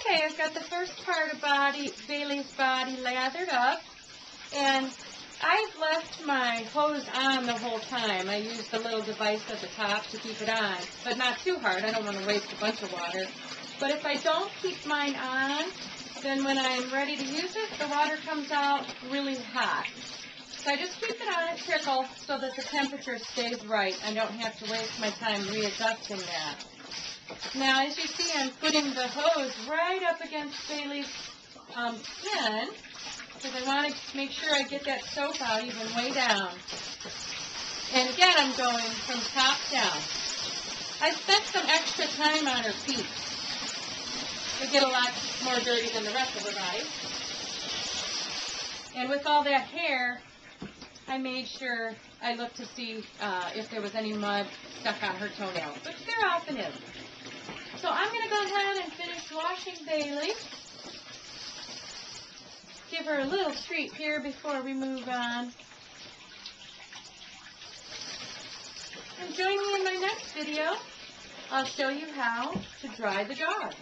Okay, I've got the first part of Bailey's body lathered up, and I've left my hose on the whole time. I used the little device at the top to keep it on, but not too hard. I don't want to waste a bunch of water. But if I don't keep mine on, then when I'm ready to use it, the water comes out really hot. So I just keep it on at trickle so that the temperature stays right. I don't have to waste my time readjusting that. Now, as you see, I'm putting the hose right up against Bailey's skin, because I want to make sure I get that soap out even way down. And again, I'm going from top down. I spent some extra time on her feet. They get a lot more dirty than the rest of her body. And with all that hair, I made sure I looked to see if there was any mud stuck on her toenails, which there often is. So I'm going to go ahead and finish washing Bailey. Give her a little treat here before we move on. And join me in my next video. I'll show you how to dry the dog.